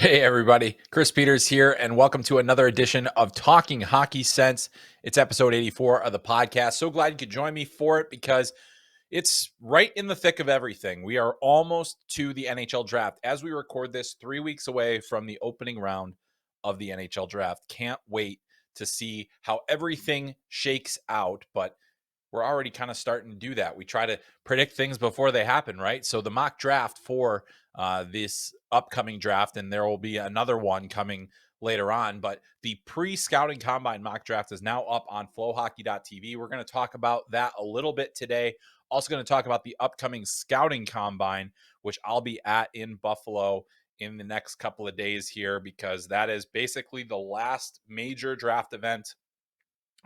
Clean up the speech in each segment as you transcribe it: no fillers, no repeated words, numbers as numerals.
Hey everybody, Chris Peters here, and welcome to another edition of Talking Hockey Sense. It's episode 84 of the podcast. So glad you could join me for it because it's right in the thick of everything. We are almost to the NHL draft. As we record this, 3 weeks away from the opening round of the NHL draft. Can't wait to see how everything shakes out, but we're already kind of starting to do that. We try to predict things before they happen, right? So the mock draft for this upcoming draft, and there will be another one coming later on, but the pre-scouting combine mock draft is now up on FloHockey.tv. We're going to talk about that a little bit today. Also going to talk about the upcoming scouting combine, which I'll be at in Buffalo in the next couple of days here, because that is basically the last major draft event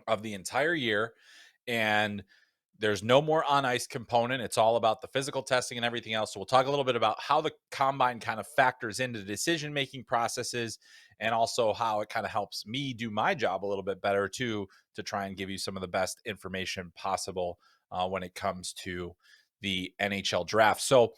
of the entire year. And there's no more on ice component. It's all about the physical testing and everything else. So we'll talk a little bit about how the combine kind of factors into decision making processes, and also how it kind of helps me do my job a little bit better too, to try and give you some of the best information possible when it comes to the NHL draft. So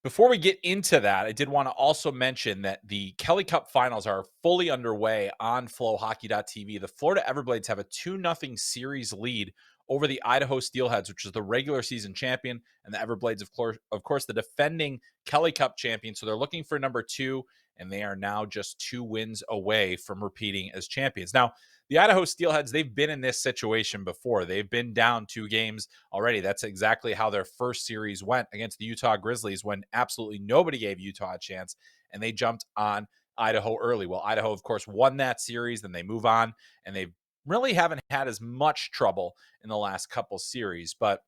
before we get into that, I did want to also mention that the Kelly Cup finals are fully underway on FloHockey.tv. The Florida Everblades have a 2-0 series lead over the Idaho Steelheads, which is the regular season champion, and the Everblades, of course, the defending Kelly Cup champion. So they're looking for number 2, and they are now just 2 wins away from repeating as champions. Now, the Idaho Steelheads, they've been in this situation before. They've been down 2 games already. That's exactly how their first series went against the Utah Grizzlies, when absolutely nobody gave Utah a chance, and they jumped on Idaho early. Well, Idaho, of course, won that series. Then they move on, and they really haven't had as much trouble in the last couple series. But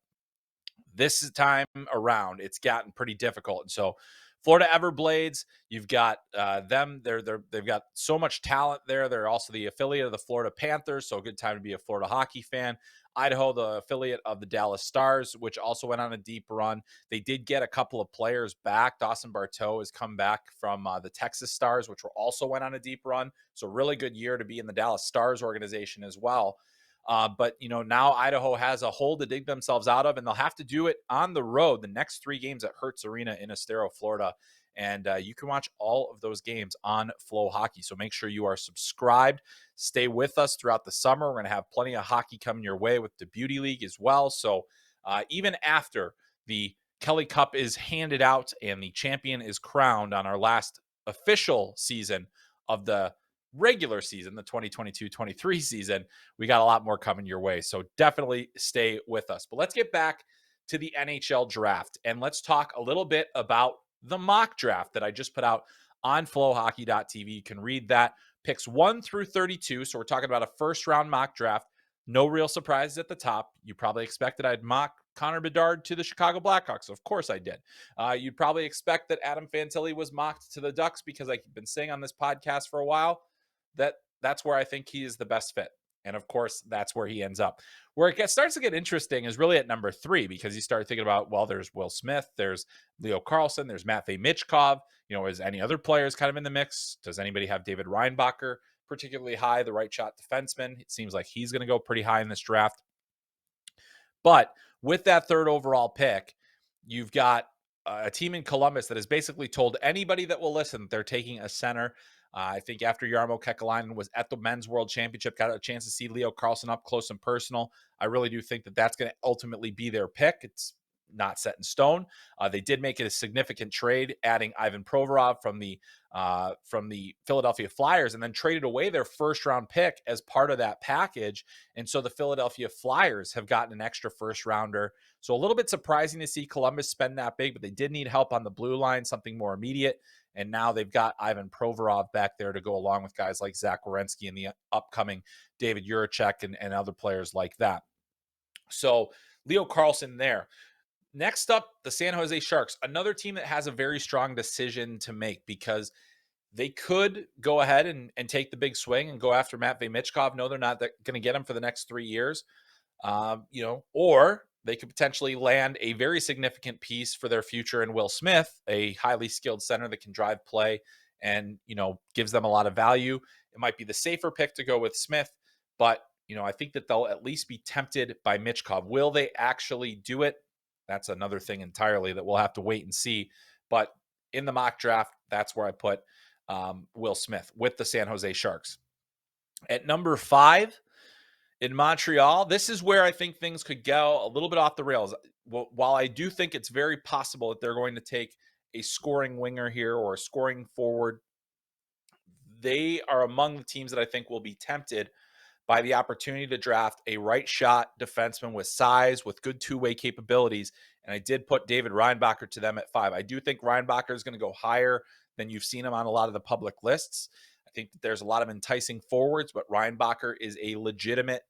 this time around, it's gotten pretty difficult. And so Florida Everblades, you've got them. They've got so much talent there. They're also the affiliate of the Florida Panthers, so a good time to be a Florida hockey fan. Idaho, the affiliate of the Dallas Stars, which also went on a deep run. They did get a couple of players back. Dawson Barteau has come back from the Texas Stars, which also went on a deep run. So really good year to be in the Dallas Stars organization as well. But, now Idaho has a hole to dig themselves out of, and they'll have to do it on the road. The next 3 games at Hertz Arena in Estero, Florida. And you can watch all of those games on FloHockey. So make sure you are subscribed. Stay with us throughout the summer. We're going to have plenty of hockey coming your way with the Beauty League as well. So even after the Kelly Cup is handed out and the champion is crowned on our last official season of the regular season, the 2022-23 season, we got a lot more coming your way. So definitely stay with us. But let's get back to the NHL draft, and let's talk a little bit about the mock draft that I just put out on FloHockey.tv. You can read that. Picks 1 through 32. So we're talking about a first round mock draft. No real surprises at the top. You probably expected I'd mock Connor Bedard to the Chicago Blackhawks. Of course I did. You'd probably expect that Adam Fantilli was mocked to the Ducks, because I've been saying on this podcast for a while that's where I think he is the best fit. And of course, that's where he ends up. Where it starts to get interesting is really at number 3, because you start thinking about, well, there's Will Smith, there's Leo Carlsson, there's Matvei Michkov. Is any other players kind of in the mix? Does anybody have David Reinbacher particularly high, the right shot defenseman? It seems like he's going to go pretty high in this draft. But with that 3rd overall pick, you've got a team in Columbus that has basically told anybody that will listen that they're taking a center. I think after Jarmo Kekalainen was at the Men's World Championship, got a chance to see Leo Carlsson up close and personal. I really do think that that's going to ultimately be their pick. It's not set in stone. They did make it a significant trade, adding Ivan Provorov from the Philadelphia Flyers, and then traded away their first round pick as part of that package. And so the Philadelphia Flyers have gotten an extra first rounder. So a little bit surprising to see Columbus spend that big, but they did need help on the blue line, something more immediate. And now they've got Ivan Provorov back there to go along with guys like Zach Werenski and the upcoming David Jiricek and other players like that. So Leo Carlsson there. Next up, the San Jose Sharks, another team that has a very strong decision to make, because they could go ahead and take the big swing and go after Matvei Michkov. No, they're not going to get him for the next 3 years. Or they could potentially land a very significant piece for their future in Will Smith, a highly skilled center that can drive play and, gives them a lot of value. It might be the safer pick to go with Smith, but, I think that they'll at least be tempted by Michkov. Will they actually do it? That's another thing entirely that we'll have to wait and see. But in the mock draft, that's where I put Will Smith with the San Jose Sharks. At number 5 in Montreal, this is where I think things could go a little bit off the rails. While I do think it's very possible that they're going to take a scoring winger here or a scoring forward, they are among the teams that I think will be tempted by the opportunity to draft a right shot defenseman with size, with good two-way capabilities. And I did put David Reinbacher to them at 5. I do think Reinbacher is going to go higher than you've seen him on a lot of the public lists. I think that there's a lot of enticing forwards, but Reinbacher is a legitimate,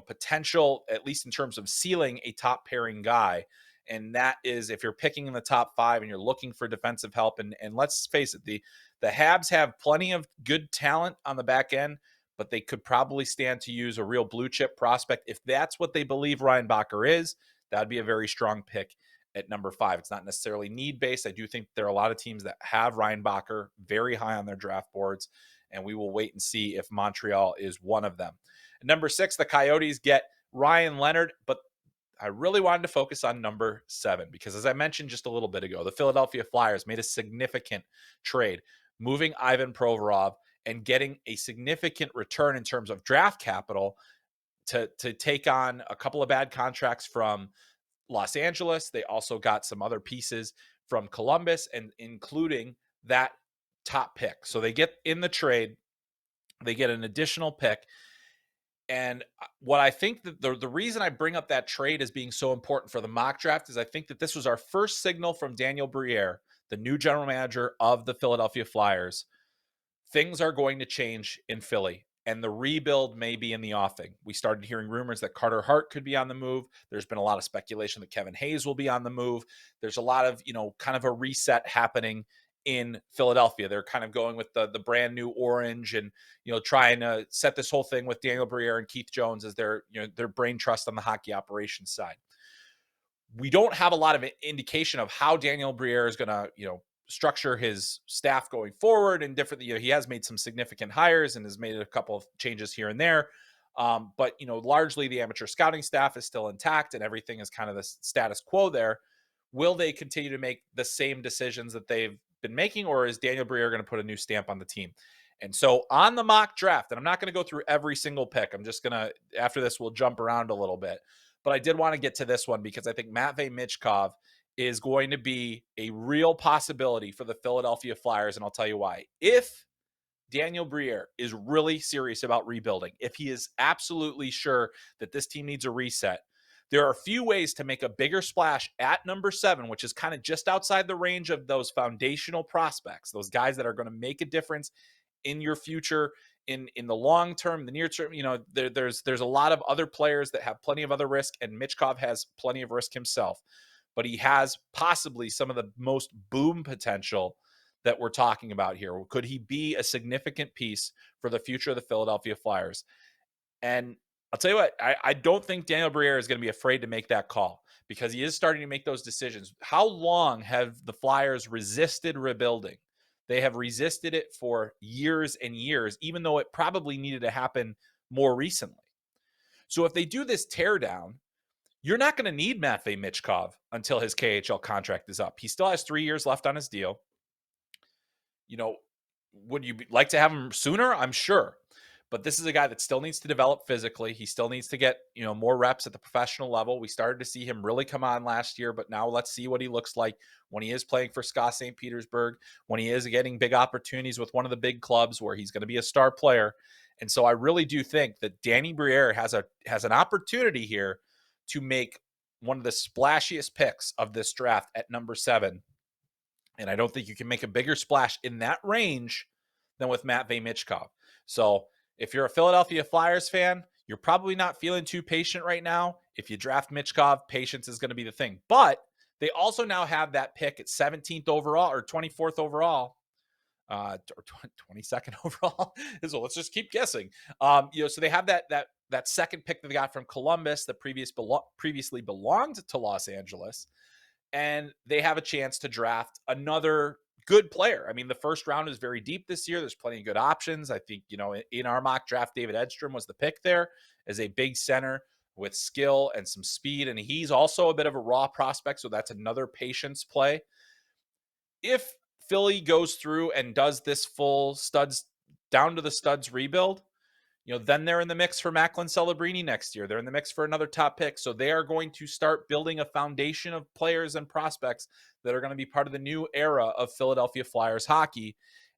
potential, at least in terms of ceiling, a top pairing guy. And that is, if you're picking in the top 5 and you're looking for defensive help, and let's face it, the Habs have plenty of good talent on the back end, but they could probably stand to use a real blue chip prospect. If that's what they believe Reinbacher is, that'd be a very strong pick at number 5. It's not necessarily need based. I do think there are a lot of teams that have Reinbacher very high on their draft boards, and we will wait and see if Montreal is one of them. At number 6, the Coyotes get Ryan Leonard, but I really wanted to focus on number 7 because, as I mentioned just a little bit ago, the Philadelphia Flyers made a significant trade, moving Ivan Provorov and getting a significant return in terms of draft capital to take on a couple of bad contracts from Los Angeles. They also got some other pieces from Columbus, and including that top pick. So they get in the trade, they get an additional pick. And what I think that the reason I bring up that trade as being so important for the mock draft is I think that this was our first signal from Daniel Briere, the new general manager of the Philadelphia Flyers. Things are going to change in Philly, and the rebuild may be in the offing. We started hearing rumors that Carter Hart could be on the move. There's been a lot of speculation that Kevin Hayes will be on the move. There's a lot of, kind of a reset happening in Philadelphia. They're kind of going with the brand new orange and, trying to set this whole thing with Daniel Briere and Keith Jones as their brain trust on the hockey operations side. We don't have a lot of indication of how Daniel Briere is going to, structure his staff going forward and different. He has made some significant hires and has made a couple of changes here and there. But, largely the amateur scouting staff is still intact and everything is kind of the status quo there. Will they continue to make the same decisions that they've been making, or is Daniel Briere going to put a new stamp on the team? And so on the mock draft, and I'm not going to go through every single pick. I'm just going to, after this, we'll jump around a little bit. But I did want to get to this one because I think Matvei Michkov is going to be a real possibility for the Philadelphia Flyers, and I'll tell you why. If Daniel Briere is really serious about rebuilding, if he is absolutely sure that this team needs a reset, there are a few ways to make a bigger splash at number 7, which is kind of just outside the range of those foundational prospects, those guys that are going to make a difference in your future, in the long term, the near term. There's a lot of other players that have plenty of other risk, and Michkov has plenty of risk himself, but he has possibly some of the most boom potential that we're talking about here. Could he be a significant piece for the future of the Philadelphia Flyers? And I'll tell you what, I don't think Daniel Briere is going to be afraid to make that call because he is starting to make those decisions. How long have the Flyers resisted rebuilding? They have resisted it for years and years, even though it probably needed to happen more recently. So if they do this teardown, you're not going to need Matvei Michkov until his KHL contract is up. He still has 3 years left on his deal. Would you like to have him sooner? I'm sure. But this is a guy that still needs to develop physically. He still needs to get, more reps at the professional level. We started to see him really come on last year, but now let's see what he looks like when he is playing for SKA St. Petersburg, when he is getting big opportunities with one of the big clubs where he's going to be a star player. And so I really do think that Danny Briere has an opportunity here to make one of the splashiest picks of this draft at number 7. And I don't think you can make a bigger splash in that range than with Matvei Michkov. So if you're a Philadelphia Flyers fan, you're probably not feeling too patient right now. If you draft Michkov, patience is going to be the thing. But they also now have that pick at 17th overall or 24th overall, or 22nd overall. So let's just keep guessing. So they have that second pick that they got from Columbus that previously belonged to Los Angeles, and they have a chance to draft another good player. I mean, the first round is very deep this year. There's plenty of good options. I think, in our mock draft, David Edstrom was the pick there as a big center with skill and some speed. And he's also a bit of a raw prospect. So that's another patience play. If Philly goes through and does this full studs down to the studs rebuild, then they're in the mix for Macklin Celebrini next year. They're in the mix for another top pick. So they are going to start building a foundation of players and prospects that are going to be part of the new era of Philadelphia Flyers hockey.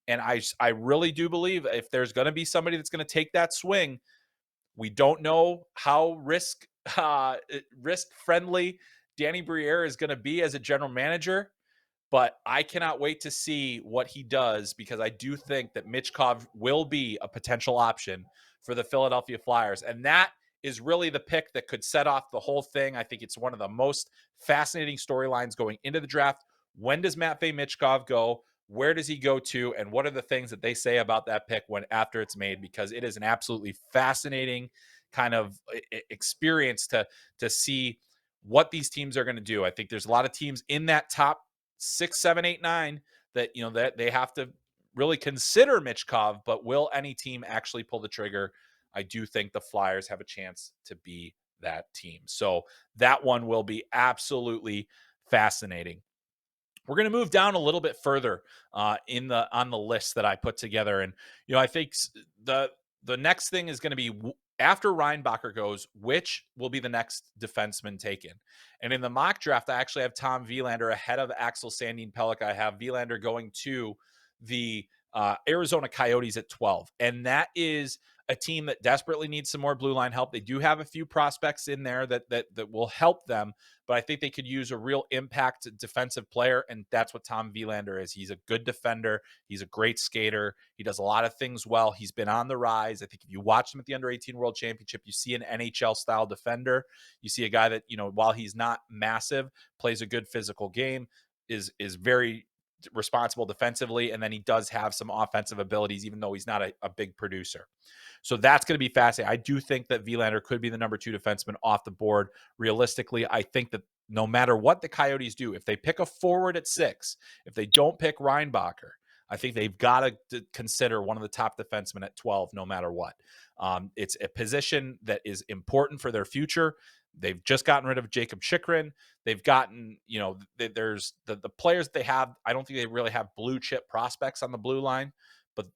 And I really do believe if there's going to be somebody that's going to take that swing, we don't know how risk friendly Danny Briere is going to be as a general manager. But I cannot wait to see what he does, because I do think that Michkov will be a potential option for the Philadelphia Flyers. And that is really the pick that could set off the whole thing. I think it's one of the most fascinating storylines going into the draft. When does Matvei Michkov go? Where does he go to? And what are the things that they say about that pick after it's made? Because it is an absolutely fascinating kind of experience to see what these teams are going to do. I think there's a lot of teams in that top 6, 7, 8, 9 that that they have to really consider Michkov, but will any team actually pull the trigger? I do think the Flyers have a chance to be that team. So that one will be absolutely fascinating. We're going to move down a little bit further on the list that I put together, and I think the next thing is going to be, after Reinbacher goes, which will be the next defenseman taken. And in the mock draft, I actually have Tom Wielander ahead of Axel Sandin Pellikka. I have Wielander going to the Arizona Coyotes at 12. And that is a team that desperately needs some more blue line help. They do have a few prospects in there that will help them, but I think they could use a real impact defensive player, and that's what Tom Wielander is. He's a good defender. He's a great skater. He does a lot of things well. He's been on the rise. I think if you watch him at the Under-18 World Championship, you see an NHL-style defender. You see a guy that, while he's not massive, plays a good physical game, is very responsible defensively, and then he does have some offensive abilities, even though he's not a big producer. So that's going to be fascinating. I do think that Wielander could be the number 2 defenseman off the board. Realistically, I think that no matter what the Coyotes do, if they pick a forward at 6, if they don't pick Reinbacher, I think they've got to consider one of the top defensemen at 12, no matter what. It's a position that is important for their future. They've just gotten rid of Jacob Chychrun. They've gotten, there's the players they have. I don't think they really have blue chip prospects on the blue line, but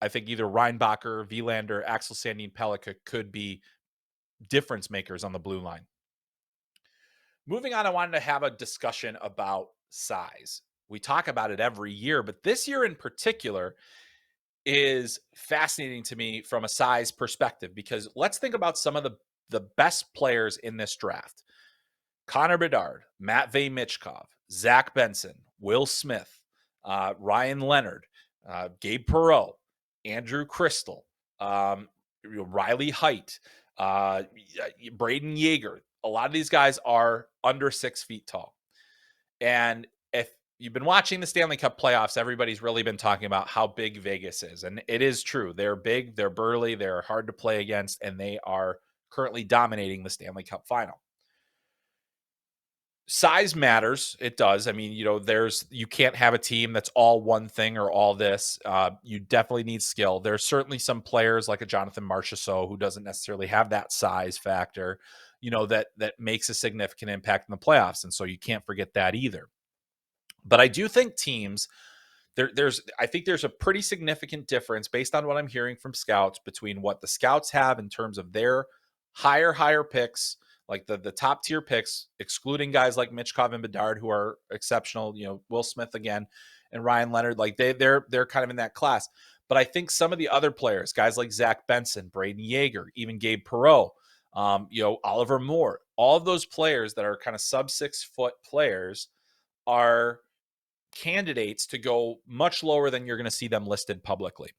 I think either Reinbacher, Wielander, Axel Sandin Pellikka could be difference makers on the blue line. Moving on, I wanted to have a discussion about size. We talk about it every year, but this year in particular is fascinating to me from a size perspective, because let's think about some of the best players in this draft. Connor Bedard, Matvei Michkov, Zach Benson, Will Smith, Ryan Leonard, Gabe Perreault, Andrew Crystal, Riley Heidt, Braden Yeager. A lot of these guys are under 6 feet tall. And if you've been watching the Stanley Cup playoffs, everybody's really been talking about how big Vegas is. And it is true. They're big, they're burly, they're hard to play against, and they are currently dominating the Stanley Cup final. Size matters. It does. I mean, you can't have a team that's all one thing or all this. You definitely need skill. There's certainly some players like a Jonathan Marchessault who doesn't necessarily have that size factor, that makes a significant impact in the playoffs. And so you can't forget that either. But I do think teams, I think there's a pretty significant difference based on what I'm hearing from scouts between what the scouts have in terms of their higher picks, like the top tier picks, excluding guys like Michkov and Bedard, who are exceptional, Will Smith again, and Ryan Leonard, like they're kind of in that class. But I think some of the other players, guys like Zach Benson, Braden Yeager, even Gabe Perreault, Oliver Moore, all of those players that are kind of sub 6 foot players are candidates to go much lower than you're going to see them listed publicly.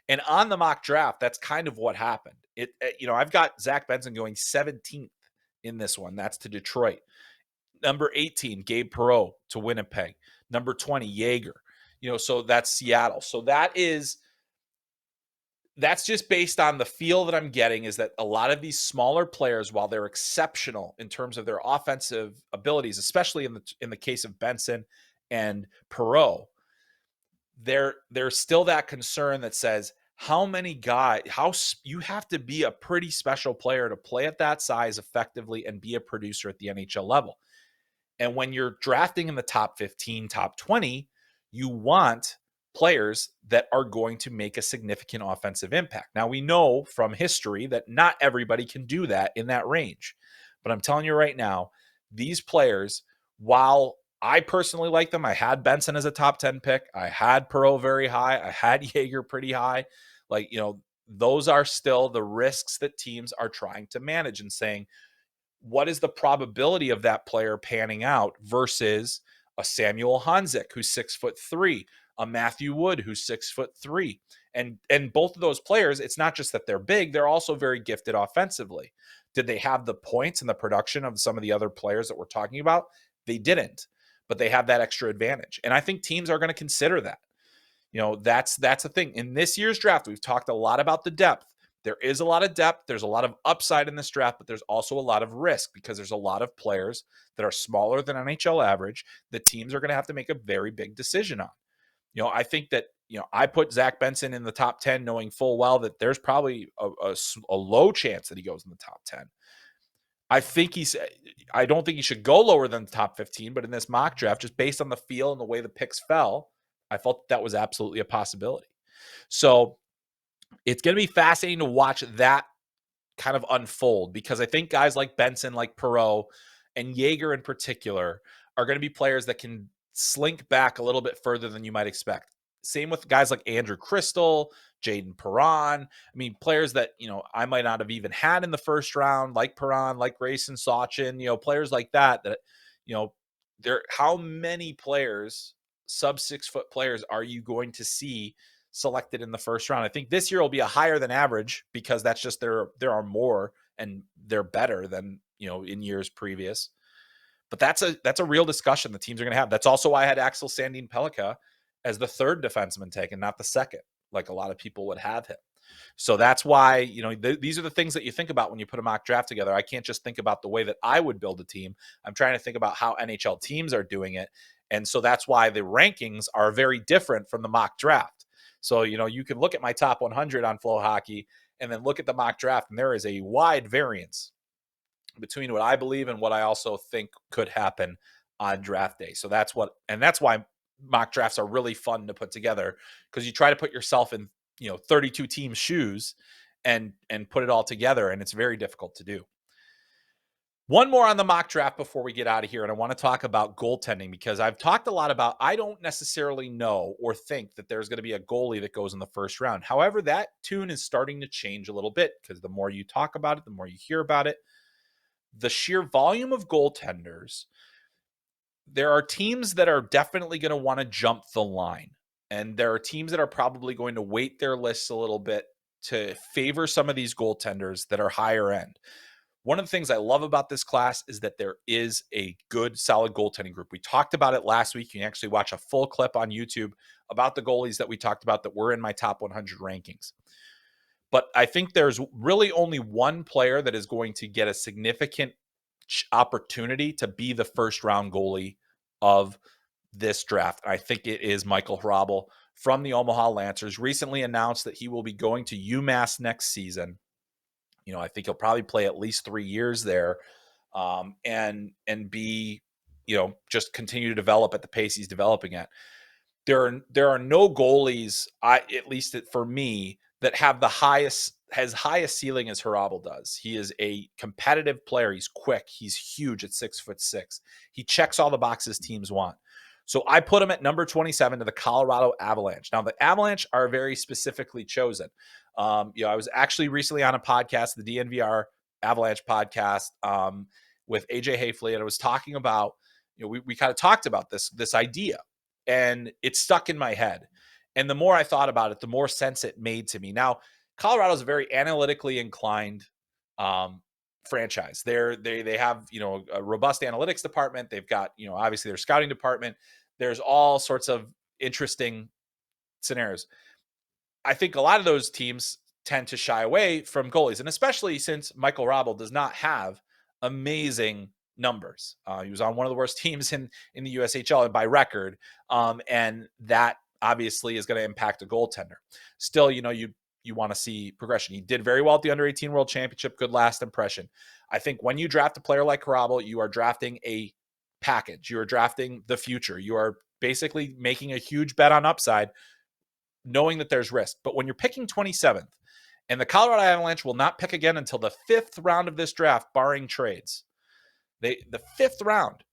And on the mock draft, that's kind of what happened. I've got Zach Benson going 17th in this one. That's to Detroit. Number 18, Gabe Perreault to Winnipeg. Number 20, Yeager. So that's Seattle. So that's just based on the feel that I'm getting, is that a lot of these smaller players, while they're exceptional in terms of their offensive abilities, especially in the case of Benson and Perreault, there's still that concern that says, how many guys, you have to be a pretty special player to play at that size effectively and be a producer at the NHL level. And when you're drafting in the top 15, top 20, You want players that are going to make a significant offensive impact. Now, we know from history that not everybody can do that in that range. But I'm telling you right now, these players, while I personally like them, I had Benson as a top 10 pick. I had Perot very high. I had Yeager pretty high. Like, those are still the risks that teams are trying to manage and saying, what is the probability of that player panning out versus a Samuel Hanzik, who's 6'3", a Matthew Wood, who's 6'3", and both of those players, it's not just that they're big; they're also very gifted offensively. Did they have the points and the production of some of the other players that we're talking about? They didn't, but they have that extra advantage, and I think teams are going to consider that. That's a thing. In this year's draft, we've talked a lot about the depth. There is a lot of depth. There's a lot of upside in this draft, but there's also a lot of risk because there's a lot of players that are smaller than NHL average that teams are going to have to make a very big decision on. I think that, I put Zach Benson in the top 10 knowing full well that there's probably a low chance that he goes in the top 10. I don't think he should go lower than the top 15, but in this mock draft, just based on the feel and the way the picks fell, I felt that was absolutely a possibility. So it's going to be fascinating to watch that kind of unfold because I think guys like Benson, like Perot, and Yeager in particular are going to be players that can slink back a little bit further than you might expect. Same with guys like Andrew Crystal, Jaden Perron. I mean, players that, I might not have even had in the first round, like Perron, like Grayson Sachin, players like that, how many players, sub 6 foot players, are you going to see selected in the first round? I think this year will be a higher than average because that's just there are more and they're better than, in years previous. But that's a real discussion the teams are going to have. That's also why I had Axel Sandin Pellikka as the third defenseman taken, not the second, like a lot of people would have him. So that's why, these are the things that you think about when you put a mock draft together. I can't just think about the way that I would build a team. I'm trying to think about how NHL teams are doing it. And so that's why the rankings are very different from the mock draft. So, you can look at my top 100 on FloHockey and then look at the mock draft, and there is a wide variance between what I believe and what I also think could happen on draft day. So that's why mock drafts are really fun to put together, because you try to put yourself in, 32 team shoes and put it all together, and it's very difficult to do. One more on the mock draft before we get out of here, and I want to talk about goaltending because I've talked a lot about I don't necessarily know or think that there's going to be a goalie that goes in the first round. However, that tune is starting to change a little bit because the more you talk about it, the more you hear about it. The sheer volume of goaltenders, there are teams that are definitely going to want to jump the line, and there are teams that are probably going to weight their lists a little bit to favor some of these goaltenders that are higher end. One of the things I love about this class is that there is a good, solid goaltending group. We talked about it last week. You can actually watch a full clip on YouTube about the goalies that we talked about that were in my top 100 rankings. But I think there's really only one player that is going to get a significant opportunity to be the first round goalie of this draft. I think it is Mikhail Gulyaev from the Omaha Lancers. Recently announced that he will be going to UMass next season. I think he'll probably play at least 3 years there, and be, just continue to develop at the pace he's developing at. There are no goalies, at least for me, that have highest ceiling as Harabel does. He is a competitive player. He's quick. He's huge at 6'6". He checks all the boxes teams want. So I put him at number 27 to the Colorado Avalanche. Now, the Avalanche are very specifically chosen. I was actually recently on a podcast, the DNVR Avalanche podcast, with AJ Hayfley, and I was talking about, we kind of talked about this idea, and it stuck in my head. And the more I thought about it, the more sense it made to me. Now, Colorado is a very analytically inclined franchise. They have, a robust analytics department. They've got, obviously their scouting department. There's all sorts of interesting scenarios. I think a lot of those teams tend to shy away from goalies, and especially since Mikhail Gulyaev does not have amazing numbers. He was on one of the worst teams in the USHL by record, and that obviously is going to impact a goaltender. Still, you want to see progression. He did very well at the Under-18 World Championship, good last impression. I think when you draft a player like Harabel, you are drafting a package. You are drafting the future. You are basically making a huge bet on upside, knowing that there's risk. But when you're picking 27th, and the Colorado Avalanche will not pick again until the 5th round of this draft, barring trades. The 5th round.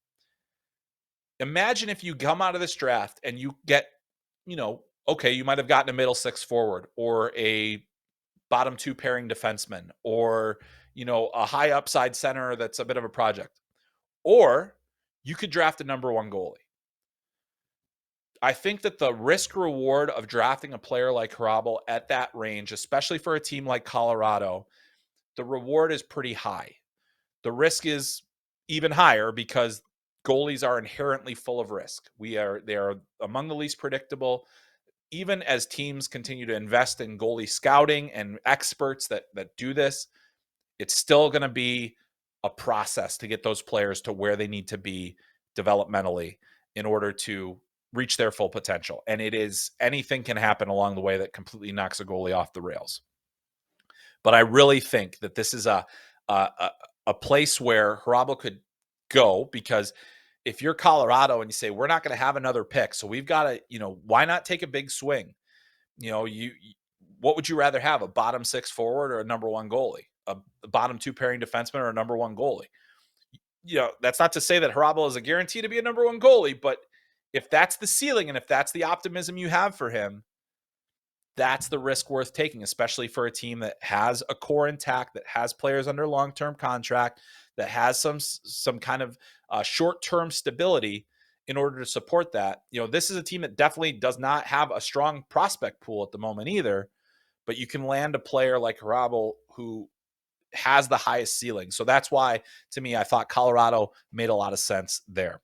Imagine if you come out of this draft and you get, okay, you might have gotten a middle 6 forward or a bottom 2 pairing defenseman or, a high upside center that's a bit of a project. Or you could draft a number 1 goalie. I think that the risk reward of drafting a player like Hrabal at that range, especially for a team like Colorado, the reward is pretty high. The risk is even higher because goalies are inherently full of risk. They are among the least predictable. Even as teams continue to invest in goalie scouting and experts that do this, it's still going to be a process to get those players to where they need to be developmentally in order to reach their full potential. And anything can happen along the way that completely knocks a goalie off the rails. But I really think that this is a place where Hrabal could go, because if you're Colorado and you say, we're not going to have another pick, so we've got to, why not take a big swing? What would you rather have, a bottom 6 forward or a number 1 goalie, a bottom 2 pairing defenseman or a number 1 goalie? That's not to say that Hrabal is a guarantee to be a number 1 goalie, but if that's the ceiling and if that's the optimism you have for him, that's the risk worth taking, especially for a team that has a core intact, that has players under long-term contract, that has some kind of short-term stability in order to support that. This is a team that definitely does not have a strong prospect pool at the moment either, but you can land a player like Hrabal who has the highest ceiling. So that's why, to me, I thought Colorado made a lot of sense there.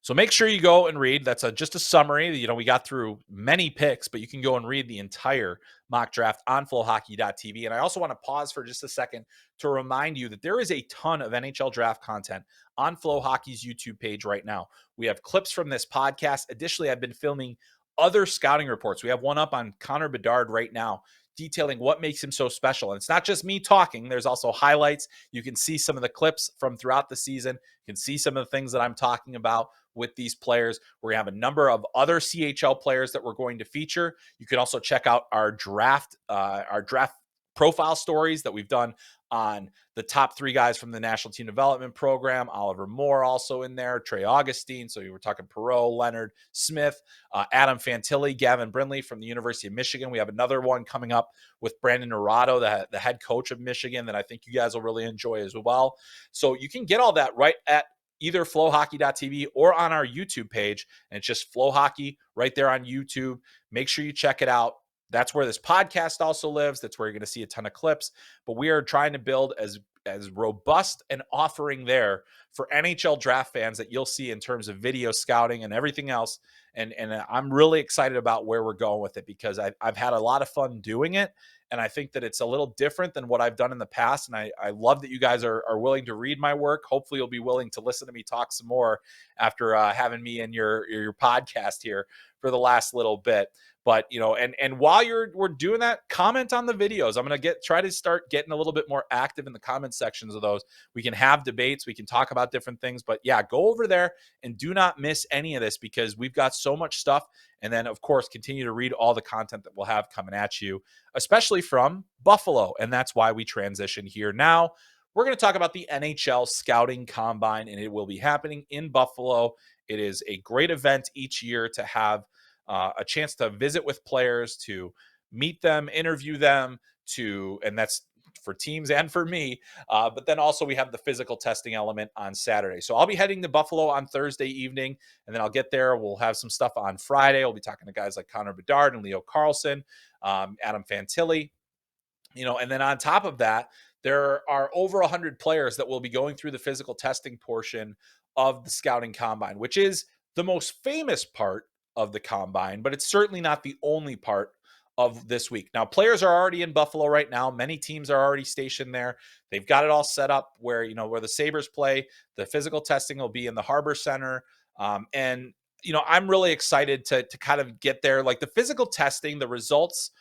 So make sure you go and read. That's just a summary. We got through many picks, but you can go and read the entire mock draft on FloHockey.tv. And I also want to pause for just a second to remind you that there is a ton of NHL draft content on FloHockey's YouTube page right now. We have clips from this podcast. Additionally, I've been filming other scouting reports. We have one up on Connor Bedard right now, detailing what makes him so special. And it's not just me talking. There's also highlights. You can see some of the clips from throughout the season. You can see some of the things that I'm talking about with these players. We're going to have a number of other CHL players that we're going to feature. You can also check out our draft profile stories that we've done on the top 3 guys from the National Team Development Program. Oliver Moore also in there, Trey Augustine. So you were talking Perreault, Leonard Smith, Adam Fantilli, Gavin Brindley from the University of Michigan. We have another one coming up with Brandon Naurato, the head coach of Michigan, that I think you guys will really enjoy as well. So you can get all that right at either FloHockey.tv or on our YouTube page. And it's just FloHockey right there on YouTube. Make sure you check it out. That's where this podcast also lives. That's where you're going to see a ton of clips. But we are trying to build as robust an offering there for NHL draft fans that you'll see in terms of video scouting and everything else. And I'm really excited about where we're going with it, because I've had a lot of fun doing it. And I think that it's a little different than what I've done in the past. And I love that you guys are willing to read my work. Hopefully you'll be willing to listen to me talk some more after having me in your podcast here for the last little bit. But, and while we're doing that, comment on the videos. I'm going to try to start getting a little bit more active in the comment sections of those. We can have debates. We can talk about different things. But yeah, go over there and do not miss any of this, because we've got so much stuff. And then, of course, continue to read all the content that we'll have coming at you, especially from Buffalo. And that's why we transition here now. We're going to talk about the NHL Scouting Combine, and it will be happening in Buffalo. It is a great event each year to have a chance to visit with players, to meet them, interview them, and that's for teams and for me. But then also we have the physical testing element on Saturday. So I'll be heading to Buffalo on Thursday evening, and then I'll get there. We'll have some stuff on Friday. I'll be talking to guys like Connor Bedard and Leo Carlson, Adam Fantilli, and then on top of that, there are over 100 players that will be going through the physical testing portion of the Scouting Combine, which is the most famous part of the Combine, but it's certainly not the only part of this week. Now, players are already in Buffalo right now. Many teams are already stationed there. They've got it all set up where the Sabres play. The physical testing will be in the Harbor Center. And I'm really excited to kind of get there. Like, the physical testing, the results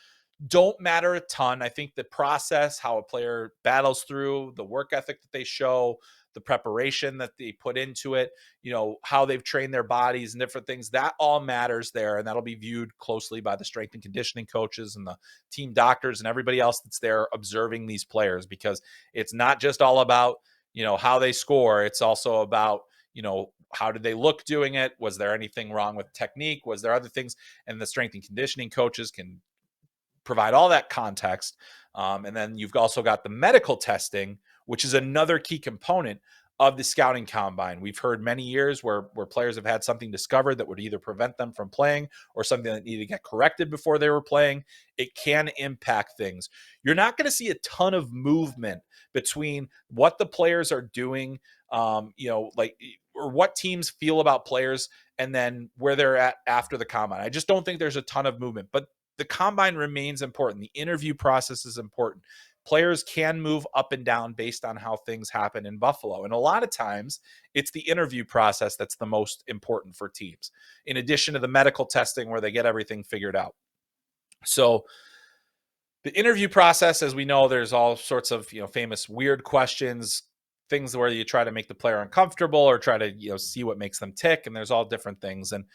don't matter a ton. I think the process, how a player battles through, the work ethic that they show, the preparation that they put into it, how they've trained their bodies and different things, that all matters there. And that'll be viewed closely by the strength and conditioning coaches and the team doctors and everybody else that's there observing these players, because it's not just all about, how they score. It's also about, how did they look doing it? Was there anything wrong with technique? Was there other things? And the strength and conditioning coaches can provide all that context. And then you've also got the medical testing, which is another key component of the scouting combine. We've heard many years where players have had something discovered that would either prevent them from playing or something that needed to get corrected before they were playing. It can impact things. You're not going to see a ton of movement between what the players are doing, or what teams feel about players and then where they're at after the combine. I just don't think there's a ton of movement, but the combine remains important. The interview process is important. Players can move up and down based on how things happen in Buffalo. And a lot of times it's the interview process that's the most important for teams, in addition to the medical testing where they get everything figured out. So the interview process, as we know, there's all sorts of, famous weird questions, things where you try to make the player uncomfortable or try to, see what makes them tick. And there's all different things. And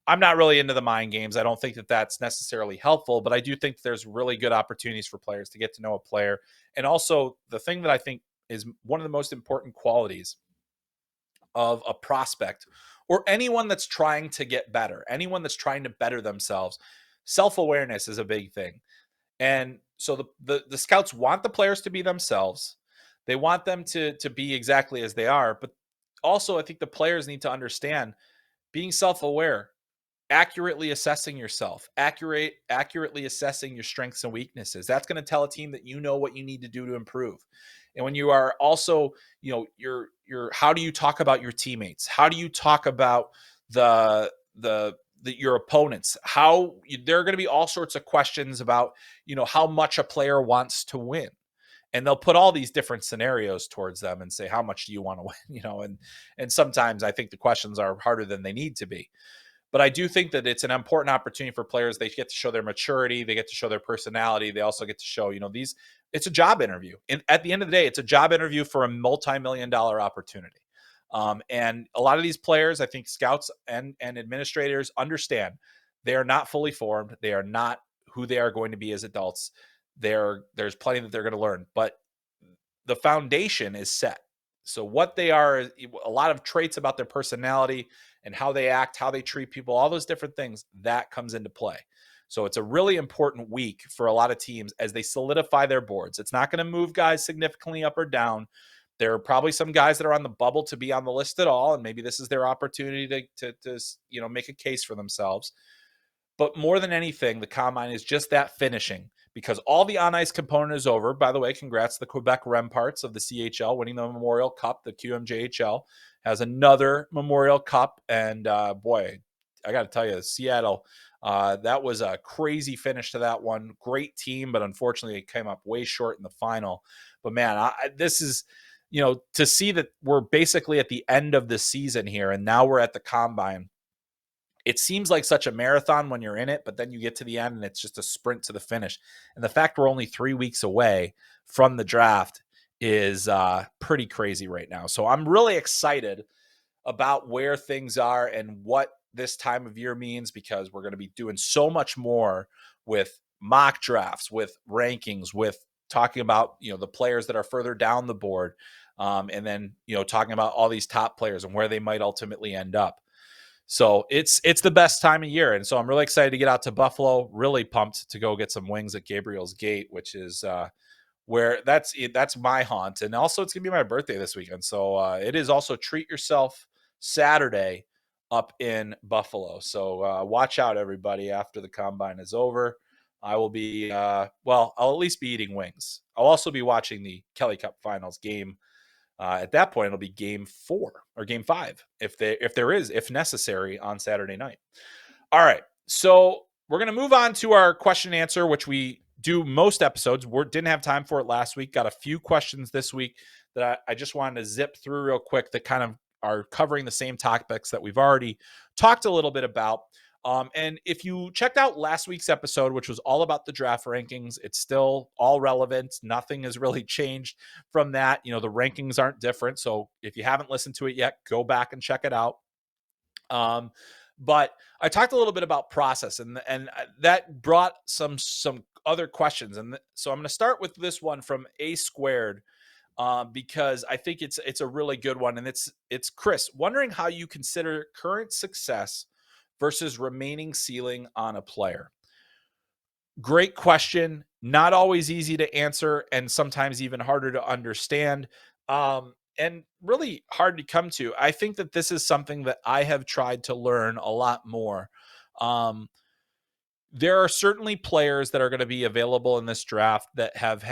I'm not really into the mind games. I don't think that that's necessarily helpful, but I do think there's really good opportunities for players to get to know a player. And also the thing that I think is one of the most important qualities of a prospect or anyone that's trying to get better, anyone that's trying to better themselves, self-awareness is a big thing. And so the scouts want the players to be themselves. They want them to be exactly as they are. But also I think the players need to understand being self-aware, accurately assessing yourself, accurately assessing your strengths and weaknesses. That's going to tell a team that you know what you need to do to improve. And when you are also, your how do you talk about your teammates? How do you talk about your opponents? There are going to be all sorts of questions about, how much a player wants to win. And they'll put all these different scenarios towards them and say, how much do you want to win? And sometimes I think the questions are harder than they need to be. But I do think that it's an important opportunity for players. They get to show their maturity. They get to show their personality. They also get to show, it's a job interview. And at the end of the day, it's a job interview for a multi-million-dollar opportunity. And a lot of these players, I think scouts and administrators understand they are not fully formed. They are not who they are going to be as adults. There's plenty that they're going to learn, but the foundation is set. So what they are, a lot of traits about their personality and how they act, how they treat people, all those different things, that comes into play. So it's a really important week for a lot of teams as they solidify their boards. It's not going to move guys significantly up or down. There are probably some guys that are on the bubble to be on the list at all, and maybe this is their opportunity to make a case for themselves. But more than anything, the combine is just that finishing, because all the on-ice component is over. By the way, congrats to the Quebec Remparts of the CHL winning the Memorial Cup. The QMJHL has another Memorial Cup. And boy, I got to tell you, Seattle, that was a crazy finish to that one. Great team, but unfortunately it came up way short in the final. But man, this is, to see that we're basically at the end of the season here, and now we're at the combine. It seems like such a marathon when you're in it, but then you get to the end and it's just a sprint to the finish. And the fact we're only 3 weeks away from the draft is pretty crazy right now. So I'm really excited about where things are and what this time of year means, because we're going to be doing so much more with mock drafts, with rankings, with talking about, the players that are further down the board. And then, talking about all these top players and where they might ultimately end up. So it's the best time of year. And so I'm really excited to get out to Buffalo, really pumped to go get some wings at Gabriel's Gate, which is where that's my haunt. And also it's going to be my birthday this weekend. So it is also Treat Yourself Saturday up in Buffalo. So watch out, everybody, after the combine is over. I will be, I'll at least be eating wings. I'll also be watching the Kelly Cup Finals game. At that point, it'll be game 4 or game 5, if necessary, on Saturday night. All right. So we're going to move on to our question and answer, which we do most episodes. We didn't have time for it last week. Got a few questions this week that I just wanted to zip through real quick that kind of are covering the same topics that we've already talked a little bit about. And if you checked out last week's episode, which was all about the draft rankings, it's still all relevant. Nothing has really changed from that. The rankings aren't different. So if you haven't listened to it yet, go back and check it out. But I talked a little bit about process, and that brought some other questions. And so I'm going to start with this one from A Squared, because I think it's a really good one. And it's Chris wondering how you consider current success versus remaining ceiling on a player. Great question. Not always easy to answer, and sometimes even harder to understand, and really hard to come to. I think that this is something that I have tried to learn a lot more. Um, there are certainly players that are going to be available in this draft that have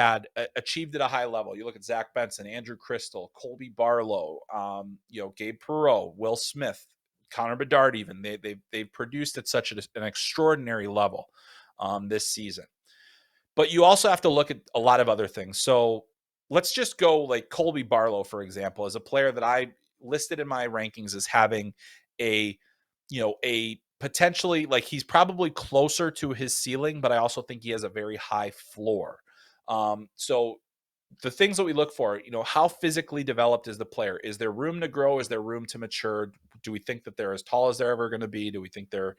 achieved at a high level. You look at Zach Benson, Andrew Crystal, Colby Barlow, Gabe Perreault, Will Smith, Connor Bedard. Even they've produced at such an extraordinary level this season. But you also have to look at a lot of other things. So let's just go like Colby Barlow, for example, as a player that I listed in my rankings as having a potentially, like, he's probably closer to his ceiling, but I also think he has a very high floor. So the things that we look for, how physically developed is the player? Is there room to grow? Is there room to mature? Do we think that they're as tall as they're ever going to be? Do we think they're,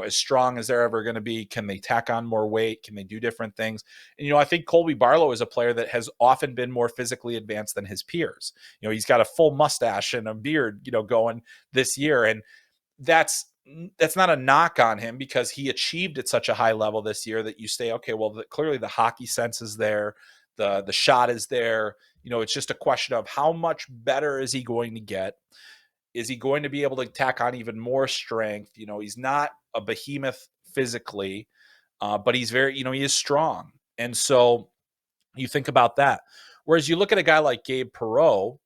as strong as they're ever going to be? Can they tack on more weight? Can they do different things? And, I think Colby Barlow is a player that has often been more physically advanced than his peers. He's got a full mustache and a beard, going this year. And that's not a knock on him, because he achieved at such a high level this year that you say, okay, well, clearly the hockey sense is there. The shot is there. It's just a question of how much better is he going to get? Is he going to be able to tack on even more strength? He's not a behemoth physically, but he's very, he is strong. And so you think about that. Whereas you look at a guy like Gabe Perreault,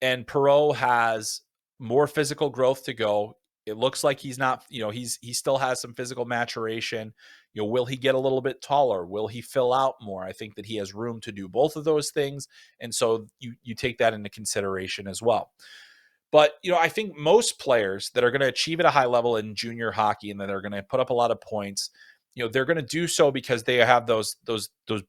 and Perreault has more physical growth to go. It looks like he's not, he still has some physical maturation. Will he get a little bit taller? Will he fill out more? I think that he has room to do both of those things. And so you take that into consideration as well. But, I think most players that are going to achieve at a high level in junior hockey and that are going to put up a lot of points, they're going to do so because they have those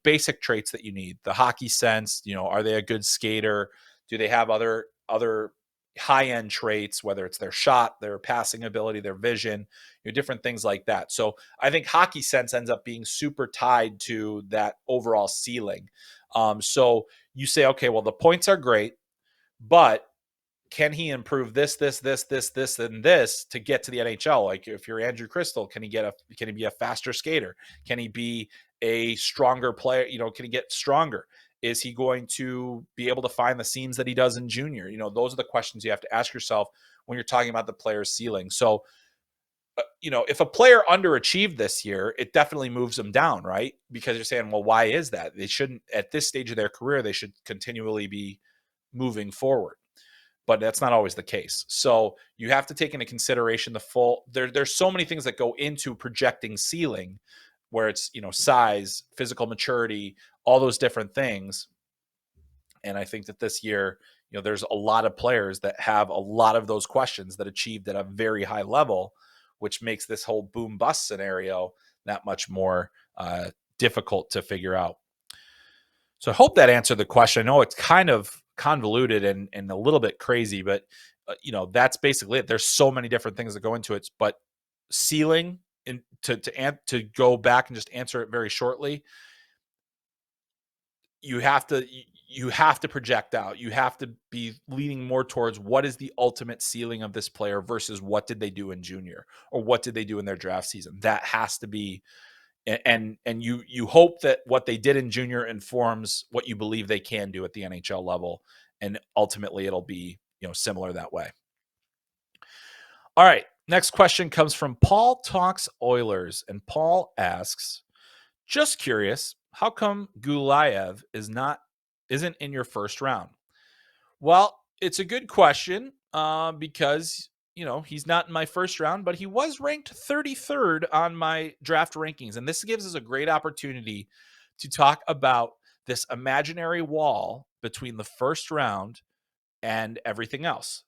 basic traits that you need. The hockey sense, are they a good skater? Do they have other high-end traits, whether it's their shot, their passing ability, their vision, different things like that. So I think hockey sense ends up being super tied to that overall ceiling. So you say, okay, well, the points are great, but can he improve this, and this to get to the NHL? Like, if you're Andrew Crystal, can he be a faster skater? Can he be a stronger player? Can he get stronger? Is he going to be able to find the seams that he does in junior? Those are the questions you have to ask yourself when you're talking about the player's ceiling. So, if a player underachieved this year, it definitely moves them down, right? Because you're saying, well, why is that? They shouldn't, at this stage of their career, they should continually be moving forward. But that's not always the case. So you have to take into consideration there's so many things that go into projecting ceiling, where it's, size, physical maturity, all those different things. And I think that this year, there's a lot of players that have a lot of those questions that achieved at a very high level, which makes this whole boom bust scenario that much more difficult to figure out. So I hope that answered the question. I know it's kind of convoluted and a little bit crazy, but that's basically it. There's so many different things that go into it, but ceiling, and to go back and just answer it very shortly, you have to project out. You have to be leaning more towards what is the ultimate ceiling of this player versus what did they do in junior or what did they do in their draft season. That has to be, and you hope that what they did in junior informs what you believe they can do at the NHL level, and ultimately it'll be similar that way. All right, next question comes from Paul Talks Oilers, and Paul asks, just curious, how come Gulyaev isn't in your first round? Well, it's a good question, because he's not in my first round, but he was ranked 33rd on my draft rankings. And this gives us a great opportunity to talk about this imaginary wall between the first round and everything else.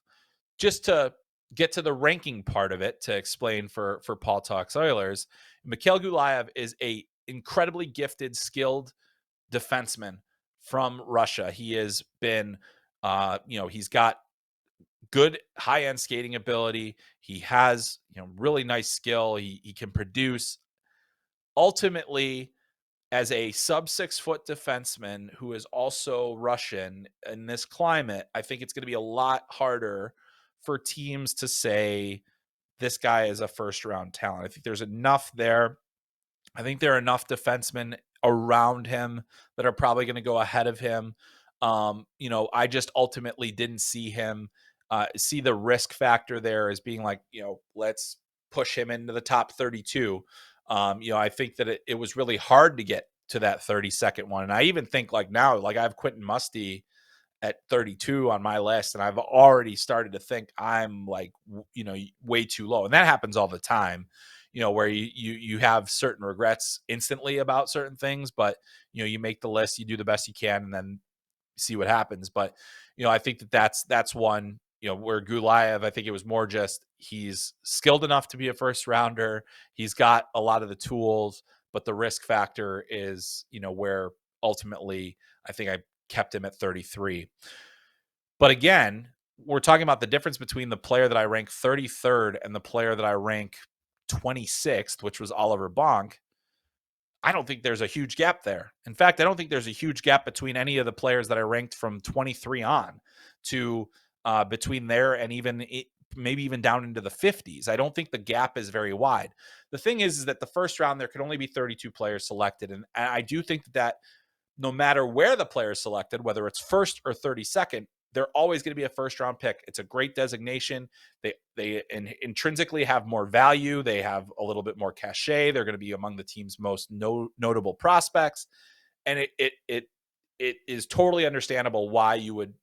Just to get to the ranking part of it to explain for Paul Talks Oilers, Mikhail Gulyaev is a incredibly gifted, skilled defenseman from Russia. He has been, he's got good high-end skating ability. He has, really nice skill. He can produce. Ultimately, as a sub 6 foot defenseman who is also Russian in this climate, I think it's going to be a lot harder for teams to say this guy is a first round talent. I think there's enough there. I think there are enough defensemen around him that are probably going to go ahead of him. I just ultimately didn't see him, see the risk factor there as being like, let's push him into the top 32. I think that it was really hard to get to that 32nd one. And I even think like now, like I have Quentin Musty at 32 on my list, and I've already started to think I'm like, way too low. And that happens all the time, where you have certain regrets instantly about certain things, but you make the list, you do the best you can, and then see what happens. But I think that's one, where Gulyaev, I think it was more just he's skilled enough to be a first rounder. He's got a lot of the tools, but the risk factor is, where ultimately I think I kept him at 33. But again, we're talking about the difference between the player that I rank 33rd and the player that I rank 26th, which was Oliver Bonk. I don't think there's a huge gap there. In fact, I don't think there's a huge gap between any of the players that I ranked from 23 on to between there and maybe even down into the 50s. I don't think the gap is very wide. The thing is that the first round, there could only be 32 players selected. And I do think that no matter where the player is selected, whether it's first or 32nd, they're always going to be a first round pick. It's a great designation. They intrinsically have more value. They have a little bit more cachet. They're going to be among the team's most notable prospects. And it is totally understandable why you would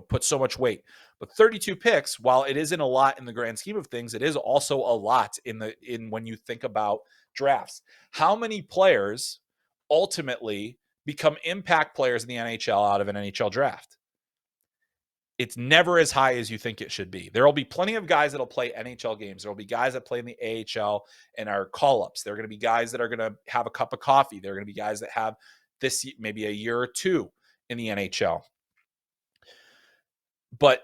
put so much weight. But 32 picks, while it isn't a lot in the grand scheme of things, it is also a lot in when you think about drafts. How many players ultimately become impact players in the NHL out of an NHL draft? It's never as high as you think it should be. There will be plenty of guys that'll play NHL games. There will be guys that play in the AHL and are call-ups. There are going to be guys that are going to have a cup of coffee. There are going to be guys that have this maybe a year or two in the NHL. But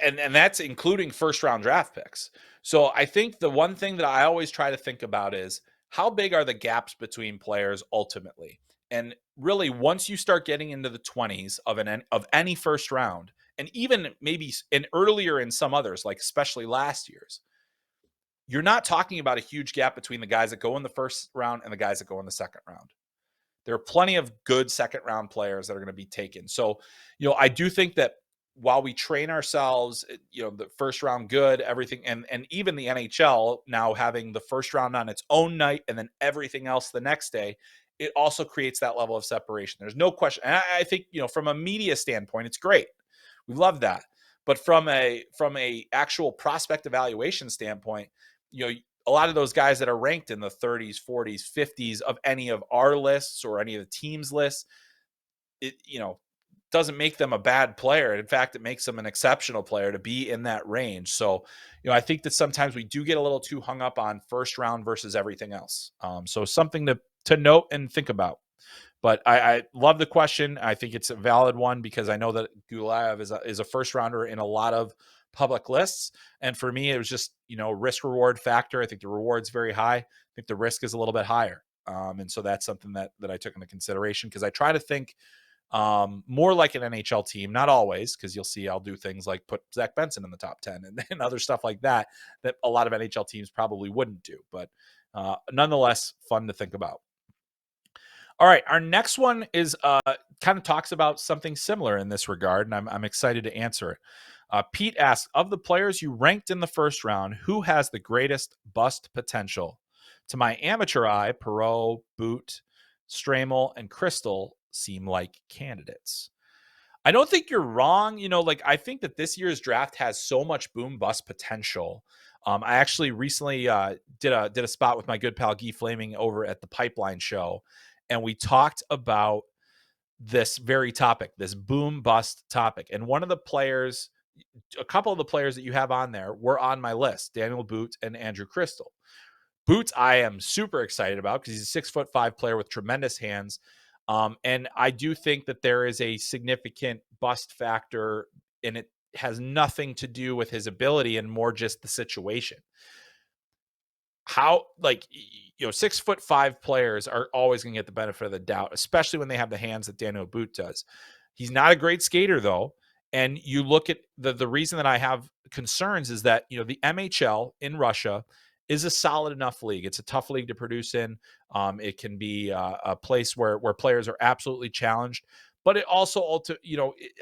and that's including first-round draft picks. So I think the one thing that I always try to think about is how big are the gaps between players ultimately? And really, once you start getting into the 20s of any first round, and even maybe earlier in some others, like especially last year's, you're not talking about a huge gap between the guys that go in the first round and the guys that go in the second round. There are plenty of good second round players that are going to be taken. So, I do think that while we train ourselves, the first round good, everything, and even the NHL now having the first round on its own night and then everything else the next day, it also creates that level of separation. There's no question. And I think, from a media standpoint, it's great. We love that. But from a actual prospect evaluation standpoint, a lot of those guys that are ranked in the 30s, 40s, 50s of any of our lists or any of the teams' lists, it, doesn't make them a bad player. In fact, it makes them an exceptional player to be in that range. So, I think that sometimes we do get a little too hung up on first round versus everything else. So something to note and think about. But I love the question. I think it's a valid one because I know that Gulyaev is a first rounder in a lot of public lists. And for me, it was just, risk reward factor. I think the reward's very high. I think the risk is a little bit higher. And so that's something that I took into consideration because I try to think more like an NHL team, not always, because you'll see I'll do things like put Zach Benson in the top 10 and other stuff like that a lot of NHL teams probably wouldn't do. But nonetheless, fun to think about. All right, our next one is kind of talks about something similar in this regard, and I'm excited to answer it. Pete asks, of the players you ranked in the first round, who has the greatest bust potential? To my amateur eye, Perreault, Boot, Stramel, and Crystal seem like candidates. I don't think you're wrong. I think that this year's draft has so much boom bust potential. I actually recently did a spot with my good pal Guy Flaming over at the Pipeline Show, and we talked about this very topic, this boom bust topic. And one of the players A couple of the players that you have on there were on my list: Daniel Boot and Andrew Crystal. Boots, I am super excited about because he's a 6'5" player with tremendous hands. And I do think that there is a significant bust factor, and it has nothing to do with his ability and more just the situation. How, like, 6'5" players are always going to get the benefit of the doubt, especially when they have the hands that Daniel Boot does. He's not a great skater, though. And you look at the reason that I have concerns is that, the MHL in Russia is a solid enough league. It's a tough league to produce in. It can be a place where players are absolutely challenged, but it also,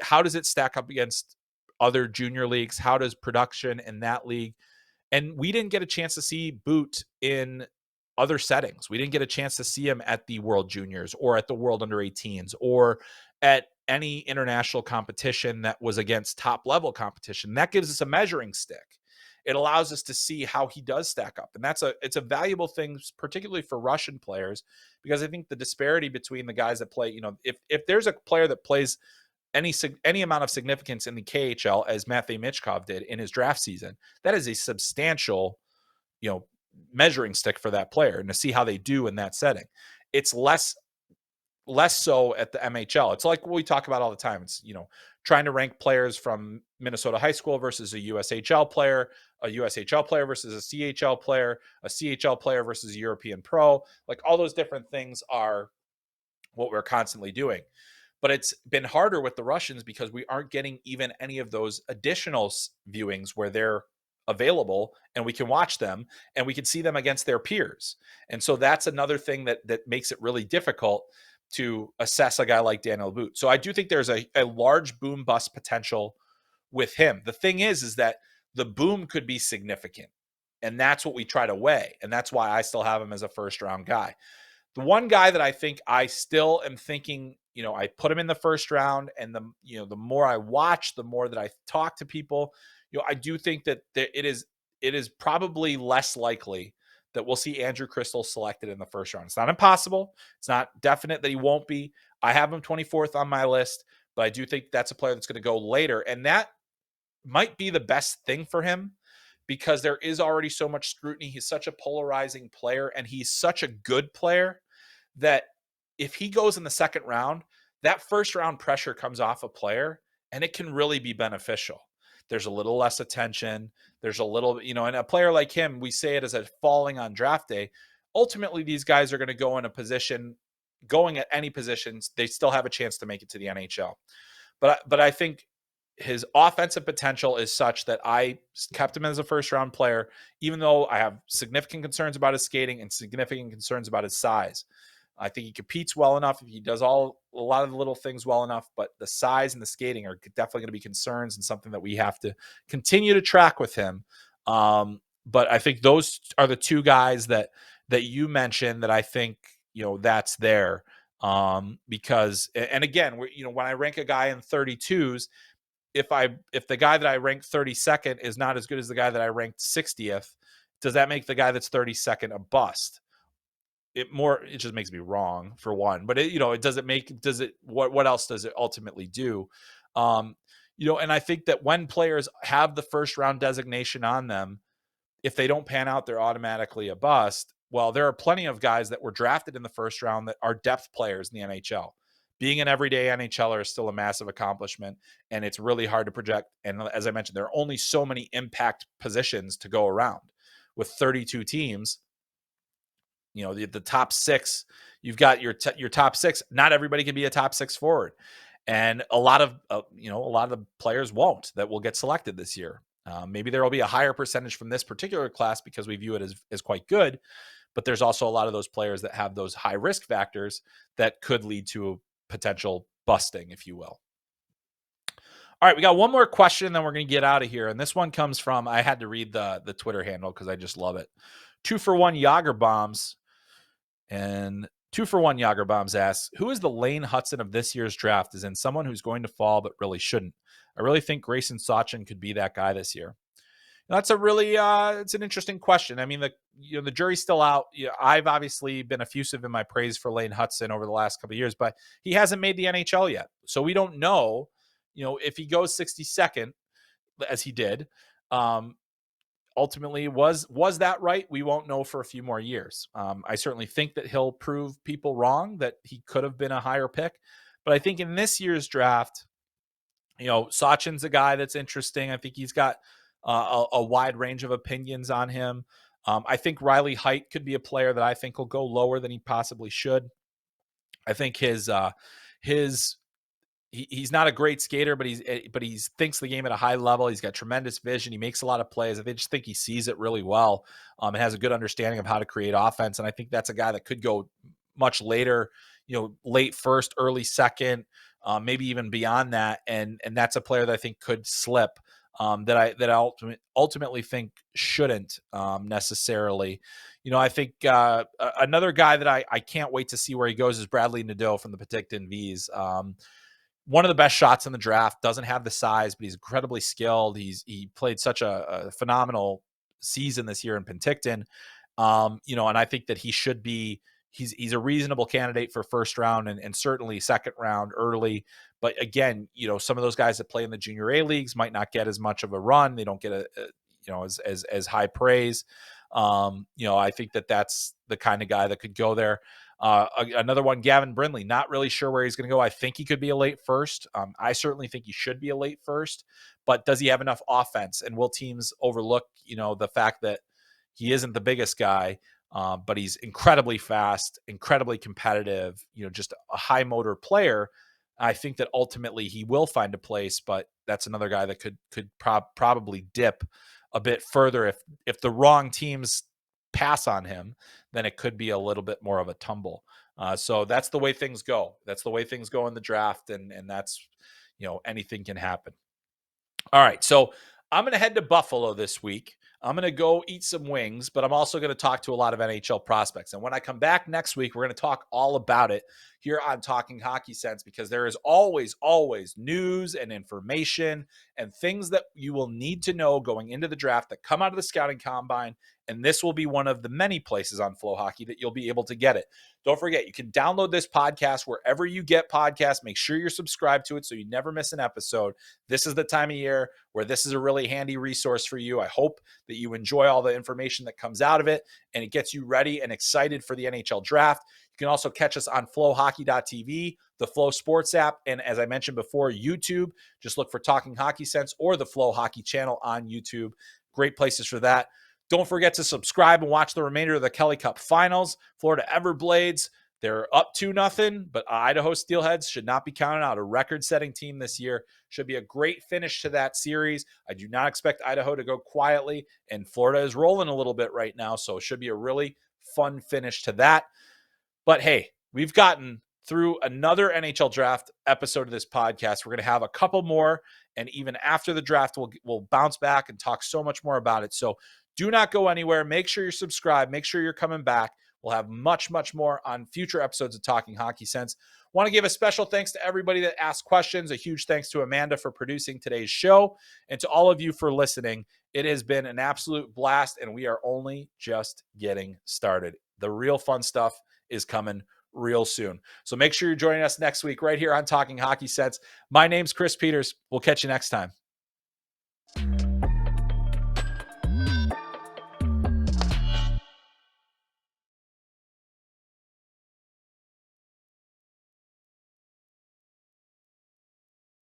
how does it stack up against other junior leagues? How does production in that league? And we didn't get a chance to see Boot in other settings. We didn't get a chance to see him at the World Juniors or at the World Under 18s or at any international competition that was against top level competition. That gives us a measuring stick. It allows us to see how he does stack up. And it's a valuable thing, particularly for Russian players, because I think the disparity between the guys that play, if there's a player that plays any amount of significance in the KHL, as Matvei Michkov did in his draft season, that is a substantial, measuring stick for that player, and to see how they do in that setting. It's less so at the MHL. It's like what we talk about all the time. It's, trying to rank players from Minnesota high school versus a USHL player versus a CHL player, a CHL player versus a European pro. Like, all those different things are what we're constantly doing. But it's been harder with the Russians because we aren't getting even any of those additional viewings where they're available and we can watch them and we can see them against their peers. And so that's another thing that makes it really difficult to assess a guy like Daniel Boot. So I do think there's a large boom bust potential with him. The thing is that the boom could be significant, and that's what we try to weigh. And that's why I still have him as a first round guy. The one guy that I think I still am thinking, I put him in the first round, and the more I watch, the more that I talk to people, I do think that it is probably less likely that we'll see Andrew Crystal selected in the first round. It's not impossible. It's not definite that he won't be. I have him 24th on my list, but I do think that's a player that's going to go later. And that might be the best thing for him because there is already so much scrutiny. He's such a polarizing player, and he's such a good player that if he goes in the second round, that first round pressure comes off a player, and it can really be beneficial. There's a little less attention. There's a little, and a player like him, we say it as a falling on draft day. Ultimately, these guys are going to go in a position, going at any positions, they still have a chance to make it to the NHL. But I think his offensive potential is such that I kept him as a first round player, even though I have significant concerns about his skating and significant concerns about his size. I think he competes well enough. He does a lot of the little things well enough, but the size and the skating are definitely going to be concerns and something that we have to continue to track with him. But I think those are the two guys that you mentioned that I think, that's there. Because, and again, when I rank a guy in 32s, if the guy that I ranked 32nd is not as good as the guy that I ranked 60th, does that make the guy that's 32nd a bust? It just makes me wrong, for one, but what else does it ultimately do? And I think that when players have the first round designation on them, if they don't pan out, they're automatically a bust. Well, there are plenty of guys that were drafted in the first round that are depth players in the NHL. Being an everyday NHLer is still a massive accomplishment, and it's really hard to project. And as I mentioned, there are only so many impact positions to go around. With 32 teams, the top six, you've got your top six. Not everybody can be a top six forward. And a lot of the players that will get selected this year. Maybe there will be a higher percentage from this particular class because we view it as quite good. But there's also a lot of those players that have those high risk factors that could lead to a potential busting, if you will. All right, we got one more question, then we're going to get out of here. And this one comes from, I had to read the Twitter handle because I just love it. 2-for-1 Yager Bombs. And 2-for-1 Yager Bombs asks, who is the Lane Hudson of this year's draft? Is in someone who's going to fall but really shouldn't. I really think Grayson Sachin could be that guy this year. And that's a really it's an interesting question. I mean, the jury's still out. I've obviously been effusive in my praise for Lane Hudson over the last couple of years, but he hasn't made the NHL yet. So we don't know, if he goes 62nd, as he did. Ultimately, was that right? We won't know for a few more years. I certainly think that he'll prove people wrong, that he could have been a higher pick. But I think in this year's draft, Sachin's a guy that's interesting. I think he's got a wide range of opinions on him. I think Riley Heidt could be a player that I think will go lower than he possibly should. I think he's not a great skater, but he thinks the game at a high level. He's got tremendous vision. He makes a lot of plays. I just think he sees it really well, and has a good understanding of how to create offense. And I think that's a guy that could go much later, late first, early second, maybe even beyond that. And that's a player that I think could slip. That I ultimately think shouldn't necessarily. I think another guy that I can't wait to see where he goes is Bradley Nadeau from the Penticton Vs. One of the best shots in the draft, doesn't have the size, but he's incredibly skilled. He played such a phenomenal season this year in Penticton. And I think that he should be, he's a reasonable candidate for first round and certainly second round early. But again, some of those guys that play in the junior A leagues might not get as much of a run. They don't get as high praise. I think that that's the kind of guy that could go there. Another one, Gavin Brindley, not really sure where he's going to go. I think he could be a late first. I certainly think he should be a late first, but does he have enough offense? And will teams overlook, the fact that he isn't the biggest guy, but he's incredibly fast, incredibly competitive, just a high motor player. I think that ultimately he will find a place, but that's another guy that could probably dip a bit further if the wrong teams pass on him, then it could be a little bit more of a tumble. So that's the way things go. That's the way things go in the draft. And that's, anything can happen. All right. So I'm going to head to Buffalo this week. I'm going to go eat some wings, but I'm also going to talk to a lot of NHL prospects. And when I come back next week, we're going to talk all about it here on Talking Hockey Sense, because there is always news and information and things that you will need to know going into the draft that come out of the Scouting Combine. And this will be one of the many places on FloHockey that you'll be able to get it. Don't forget, you can download this podcast wherever you get podcasts. Make sure you're subscribed to it so you never miss an episode. This is the time of year where this is a really handy resource for you. I hope that you enjoy all the information that comes out of it and it gets you ready and excited for the NHL draft. You can also catch us on FloHockey.tv, the Flow Sports app, and as I mentioned before, YouTube. Just look for Talking Hockey Sense or the FloHockey channel on YouTube. Great places for that. Don't forget to subscribe and watch the remainder of the Kelly Cup Finals. Florida Everblades, they're up 2-0, but Idaho Steelheads should not be counted out. A record-setting team this year. Should be a great finish to that series. I do not expect Idaho to go quietly, and Florida is rolling a little bit right now, so it should be a really fun finish to that. But hey, we've gotten through another NHL draft episode of this podcast. We're going to have a couple more, and even after the draft, we'll bounce back and talk so much more about it. So do not go anywhere. Make sure you're subscribed. Make sure you're coming back. We'll have much more on future episodes of Talking Hockey Sense. Want to give a special thanks to everybody that asked questions. A huge thanks to Amanda for producing today's show, and to all of you for listening. It has been an absolute blast, and we are only just getting started. The real fun stuff is coming real soon. So make sure you're joining us next week right here on Talking Hockey Sense. My name's Chris Peters. We'll catch you next time.